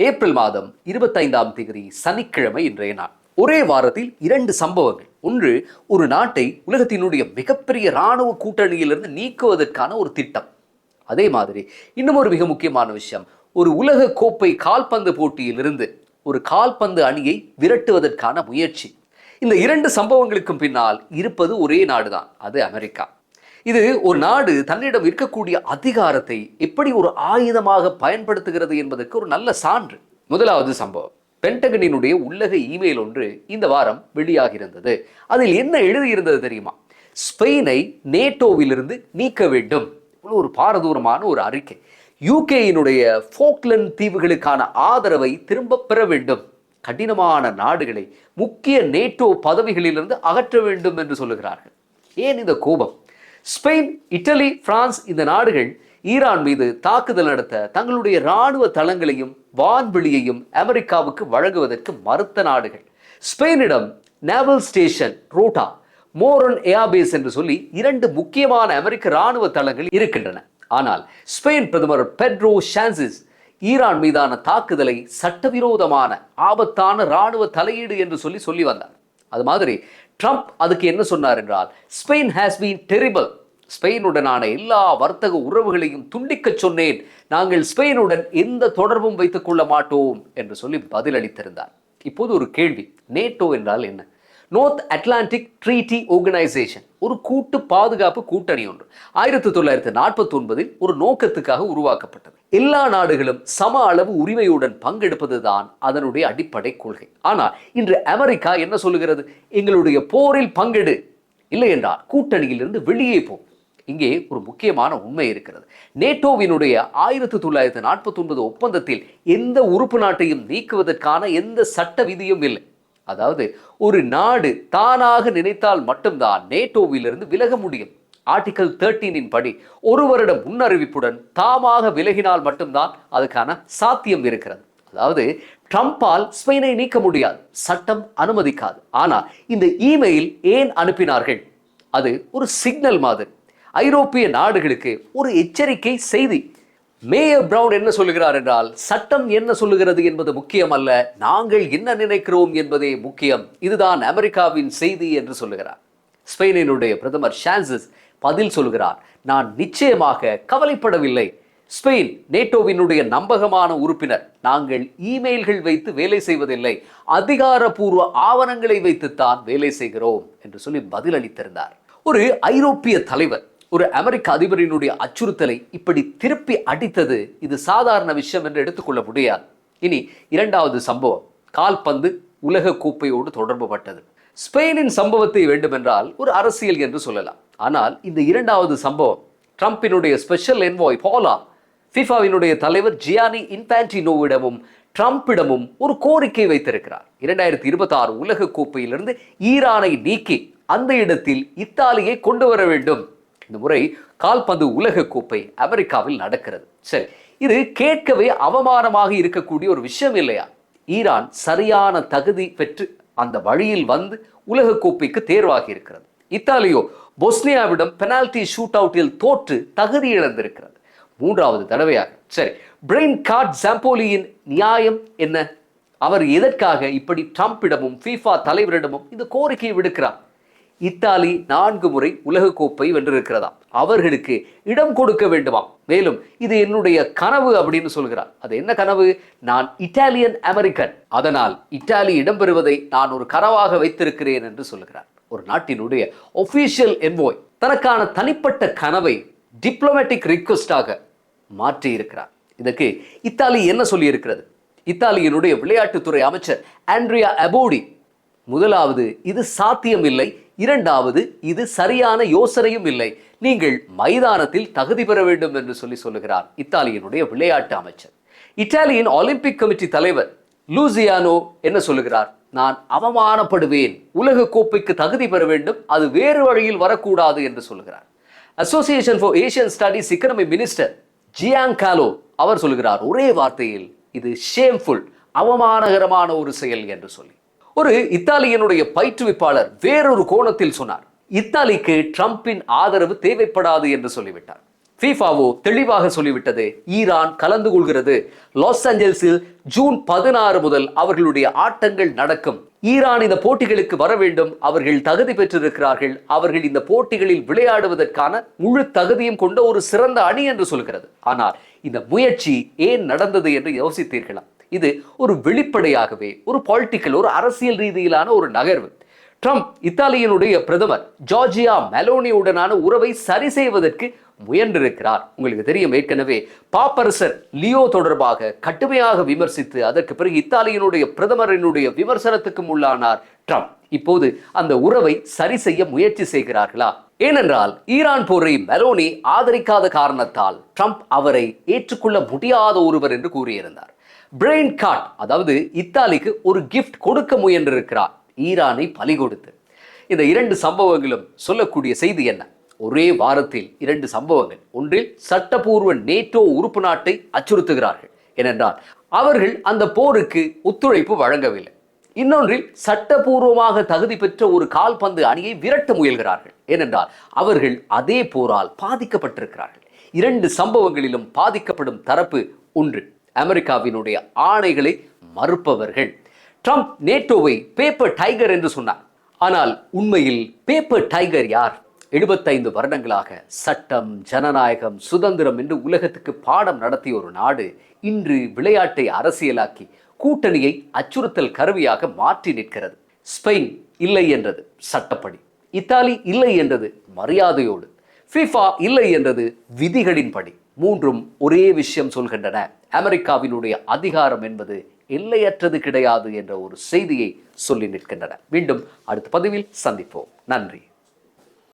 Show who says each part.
Speaker 1: April மாதம் 25ஆம் தேதி சனிக்கிழமை இன்றைய நாள். ஒரே வாரத்தில் 2 சம்பவங்கள். ஒன்று, ஒரு நாட்டை உலகத்தினுடைய மிகப்பெரிய இராணுவ கூட்டணியிலிருந்து நீக்குவதற்கான ஒரு திட்டம். அதே மாதிரி இன்னும் ஒரு மிக முக்கியமான விஷயம், ஒரு உலக கோப்பை கால்பந்து போட்டியிலிருந்து ஒரு கால்பந்து அணியை விரட்டுவதற்கான முயற்சி. இந்த 2 சம்பவங்களுக்கும் பின்னால் இருப்பது ஒரே நாடுதான், அது அமெரிக்கா. இது ஒரு நாடு தன்னிடம் இருக்கக்கூடிய அதிகாரத்தை எப்படி ஒரு ஆயுதமாக பயன்படுத்துகிறது என்பதற்கு ஒரு நல்ல சான்று. முதலாவது சம்பவம், பென்டகனினுடைய உள்ளக இமெயில் ஒன்று இந்த வாரம் வெளியாகியிருந்தது. அதில் என்ன எழுதியிருந்தது தெரியுமா? ஸ்பெயினை நேட்டோவிலிருந்து நீக்க வேண்டும். ஒரு பாரதூரமான ஒரு அறிக்கை. யூகேயினுடைய ஃபோக்லண்ட் தீவுகளுக்கான ஆதரவை திரும்ப பெற வேண்டும். கடினமான நாடுகளை முக்கிய நேட்டோ பதவிகளிலிருந்து அகற்ற வேண்டும் என்று சொல்லுகிறார்கள். ஏன் இந்த கோபம்? ஸ்பெயின், இட்டலி, பிரான்ஸ் இந்த நாடுகள் ஈரான் மீது தாக்குதல் நடத்த தங்களுடைய இராணுவ தளங்களையும் வான்வெளியையும் அமெரிக்காவுக்கு வழங்குவதற்கு மறுத்த நாடுகள். ஸ்பெயினிடம் நேவல் ஸ்டேஷன் ரோட்டா, மோரன் ஏர்பேஸ் என்று சொல்லி 2 முக்கியமான அமெரிக்க இராணுவ தளங்கள் இருக்கின்றன. ஆனால் ஸ்பெயின் பிரதமர் பெட்ரோ சாnchez ஈரான் மீதான தாக்குதலை சட்டவிரோதமான ஆபத்தான இராணுவ தலையீடு என்று சொல்லி வந்தார். அது மாதிரி ட்ரம்ப் அதுக்கு என்ன சொன்னார் என்றால், ஸ்பெயின் ஹேஸ் பீன் டெரிபிள். ஸ்பெயினுடனான எல்லா வர்த்தக உறவுகளையும் துண்டிக்க சொன்னேன். நாங்கள் ஸ்பெயினுடன் எந்த தொடர்பும் வைத்துக் கொள்ள மாட்டோம் என்று சொல்லி பதிலளித்திருந்தார். இப்போது ஒரு கேள்வி, நேட்டோ என்றால் என்ன? நோர்த் அட்லாண்டிக் ட்ரீட்டி ஆர்கனைசேஷன், ஒரு கூட்டு பாதுகாப்பு கூட்டணி ஒன்று 1949 ஒரு நோக்கத்துக்காக உருவாக்கப்பட்டது. எல்லா நாடுகளும் சம அளவு உரிமையுடன் பங்கெடுப்பதுதான் அதனுடைய அடிப்படை கொள்கை. ஆனால் இன்று அமெரிக்கா என்ன சொல்லுகிறது? எங்களுடைய போரில் பங்கெடு, இல்லை என்றால் கூட்டணியிலிருந்து வெளியே போ. இங்கே ஒரு முக்கியமான உண்மை இருக்கிறது. நேட்டோவினுடைய 1949 ஒப்பந்தத்தில் எந்த உறுப்பு நாட்டையும் நீக்குவதற்கான எந்த சட்ட விதியும் இல்லை. அதாவது ஒரு நாடு தானாக நினைத்தால் மட்டும்தான் நேட்டோவிலிருந்து விலக முடியும். ஆர்டிகல் 13 படி ஒரு வருட முன்னறிவிப்புடன் தாமாக விலகினால் மட்டும்தான் அதுக்கான சாத்தியம் இருக்கிறது. அதாவது ட்ரம்பால் ஸ்பெயினை நீக்க முடியாது, சட்டம் அனுமதிக்காது. ஆனால் இந்த இமெயில் ஏன் அனுப்பினார்கள்? அது ஒரு சிக்னல் மாதிரி, ஐரோப்பிய நாடுகளுக்கு ஒரு எச்சரிக்கை செய்தி. மேயர் பிரவுன் என்ன சொல்லுகிறார் என்றால், சட்டம் என்ன சொல்லுகிறது என்பது முக்கியம் அல்ல, நாங்கள் என்ன நினைக்கிறோம் என்பதே முக்கியம். இதுதான் அமெரிக்காவின் செய்தி என்று சொல்லுகிறார். ஸ்பெயினினுடைய பிரதமர் சாnchez பதில் சொல்கிறார், நான் நிச்சயமாக கவலைப்படவில்லை. ஸ்பெயின் நேட்டோவினுடைய நம்பகமான உறுப்பினர். நாங்கள் இமெயில்கள் வைத்து வேலை செய்வதில்லை, அதிகாரப்பூர்வ ஆவணங்களை வைத்துத்தான் வேலை செய்கிறோம் என்று சொல்லி பதிலளித்திருந்தார். ஒரு ஐரோப்பிய தலைவர் ஒரு அமெரிக்க அதிபரினுடைய அச்சுறுத்தலை இப்படி திருப்பி அடித்தது இது சாதாரண விஷயம் என்று எடுத்துக்கொள்ள முடியாது. இனி 2வது சம்பவம், கால்பந்து உலக கோப்பையோடு தொடர்பு பட்டது. ஸ்பெயினின் சம்பவத்தை வேண்டுமென்றால் ஒரு அரசியல் என்று சொல்லலாம். ஆனால் இந்த 2வது சம்பவம், ட்ரம்பினுடைய ஸ்பெஷல் என்வாய் பாலா ஃபிஃபாவினுடைய தலைவர் ஜியானி இன்ஃபான்டினோவிடமும் ட்ரம்பிடமும் ஒரு கோரிக்கை வைத்திருக்கிறார். 2026 உலக கோப்பையிலிருந்து ஈரானை நீக்கி அந்த இடத்தில் இத்தாலியை கொண்டு வர வேண்டும். இந்த முறை கால்பந்து உலக கோப்பை அமெரிக்காவில் நடக்கிறது. சரி, இது கேட்கவே அவமானமாக இருக்கக்கூடிய ஒரு விஷயம் இல்லையா? ஈரான் சரியான தகுதி பெற்று அந்த வழியில் வந்து உலக கோப்பைக்கு தேர்வாகி இருக்கிறது. இத்தாலியோ பொஸ்னியாவிடம் பெனால்டி ஷூட் அவுட்டில் தோற்று தகுதி இழந்திருக்கிறது 3வது தடவையாக. சரி, பிரெயின் கார்ட் ஜாம்போலியின் நியாயம் என்ன? அவர் எதற்காக இப்படி ட்ரம்பிடமும் ஃபீஃபா தலைவரிடமும் இந்த கோரிக்கையை விடுக்கிறார்? இத்தாலி 4 முறை உலக கோப்பை வென்றிருக்கிறதாம், அவர்களுக்கு இடம் கொடுக்க வேண்டுமாம். மேலும் இது என்னுடைய கனவு அப்படின்னு சொல்கிறார். அது என்ன கனவு? நான் இட்டாலியன் அமெரிக்கன், அதனால் இத்தாலி இடம்பெறுவதை நான் ஒரு கனவாக வைத்திருக்கிறேன் என்று சொல்கிறார். ஒரு நாட்டினுடைய ஒபிஷியல் என்வாய் தனக்கான தனிப்பட்ட கனவை டிப்ளமேட்டிக் ரிக்வெஸ்டாக மாற்றி இருக்கிறார். இதற்கு இத்தாலி என்ன சொல்லி இருக்கிறது? இத்தாலியினுடைய விளையாட்டுத்துறை அமைச்சர் ஆண்ட்ரியா அபோடி, முதலாவது இது சாத்தியம் இல்லை, 2வது இது சரியான யோசனையும் இல்லை, நீங்கள் மைதானத்தில் தகுதி பெற வேண்டும் என்று சொல்லுகிறார் இத்தாலியினுடைய விளையாட்டு அமைச்சர். இத்தாலியின் ஒலிம்பிக் கமிட்டி தலைவர் லூசியானோ என்ன சொல்லுகிறார்? நான் அவமானப்படுவேன், உலக கோப்பைக்கு தகுதி பெற வேண்டும், அது வேறு வழியில் வரக்கூடாது என்று சொல்லுகிறார். Association for Asian studies economy minister Giancarlo அவர் சொல்லுகிறார் ஒரே வார்த்தையில், இது ஷேம்ஃபுல், அவமானகரமான ஒரு செயல் என்று சொல்லி. ஒரு இத்தாலியனுடைய பயிற்றுவிப்பாளர் வேறொரு கோணத்தில் சொன்னார், இத்தாலிக்கு ட்ரம்பின் ஆதரவு தேவைப்படாது என்று சொல்லிவிட்டார். ஃபீஃபாவோ தெளிவாக சொல்லிவிட்டது, ஈரான் கலந்து கொள்கிறது. லாஸ் ஏஞ்சல்ஸில் ஜூன் 16 முதல் அவர்களுடைய ஆட்டங்கள் நடக்கும். ஈரான் இந்த போட்டிகளுக்கு வர வேண்டும். அவர்கள் தகுதி பெற்றிருக்கிறார்கள். அவர்கள் இந்த போட்டிகளில் விளையாடுவதற்கான முழு தகுதியும் கொண்ட ஒரு சிறந்த அணி என்று சொல்கிறது. ஆனால் இந்த முயற்சி ஏன் நடந்தது என்று யோசித்தீர்களா? இது ஒரு வெளிப்படையாகவே ஒரு பொலிட்டிக்கல், ஒரு அரசியல் ரீதியிலான ஒரு நகர்வு. ட்ரம்ப் இத்தாலியினுடைய பிரதமர் ஜார்ஜியா மெலோனியுடனான உறவை சரி செய்வதற்கு முயன்றிருக்கிறார். உங்களுக்கு தெரியும், ஏற்கனவே பாப்பரசர் லியோ தொடர்பாக கடுமையாக விமர்சித்து அதற்கு பிறகு இத்தாலியினுடைய பிரதமரினுடைய விமர்சனத்துக்கு உள்ளானார் ட்ரம்ப். இப்போது அந்த உறவை சரி செய்ய முயற்சி செய்கிறார்களா? ஏனென்றால் ஈரான் போரை மெலோனி ஆதரிக்காத காரணத்தால் ட்ரம்ப் அவரை ஏற்றுக்கொள்ள முடியாத ஒருவர் என்று கூறியிருந்தார். பிரெயின் கார்ட், அதாவது இத்தாலிக்கு ஒரு கிஃப்ட் கொடுக்க முயன்றிருக்கிறார், ஈரானை பலி கொடுத்து. இந்த இரண்டு சம்பவங்களும் சொல்லக்கூடிய செய்தி என்ன? ஒரே வாரத்தில் இரண்டு சம்பவங்கள். ஒன்றில் சட்டப்பூர்வ நேட்டோ உறுப்பு நாட்டை அச்சுறுத்துகிறார்கள், ஏனென்றால் அவர்கள் அந்த போருக்கு ஒத்துழைப்பு வழங்கவில்லை. இன்னொன்றில் சட்டப்பூர்வமாக தகுதி பெற்ற ஒரு கால்பந்து அணியை விரட்ட முயல்கிறார்கள், ஏனென்றால் அவர்கள் அதே போரால் பாதிக்கப்பட்டிருக்கிறார்கள். இரண்டு சம்பவங்களிலும் பாதிக்கப்படும் தரப்பு ஒன்று, அமெரிக்காவினுடைய ஆணைகளை மறுப்பவர்கள். ட்ரம்ப் நேட்டோவை பேப்பர் டைகர் என்று சொன்னார். ஆனால் உண்மையில் பேப்பர் டைகர் யார்? 75 வருடங்களாக சட்டம், ஜனநாயகம், சுதந்திரம் என்று உலகத்துக்கு பாடம் நடத்திய ஒரு நாடு இன்று விளையாட்டை அரசியலாக்கி கூட்டணியை அச்சுறுத்தல் கருவியாக மாற்றி நிற்கிறது. ஸ்பெயின் இல்லை என்றது சட்டப்படி, இத்தாலி இல்லை என்றது மரியாதையோடு, ஃபீஃபா இல்லை என்றது விதிகளின்படி. மூன்றும் ஒரே விஷயம் சொல்கின்றன, அமெரிக்காவினுடைய அதிகாரம் என்பது எல்லையற்றது கிடையாது என்ற ஒரு செய்தியை சொல்லி நிற்கின்றன. மீண்டும் அடுத்த பதிவில் சந்திப்போம். நன்றி.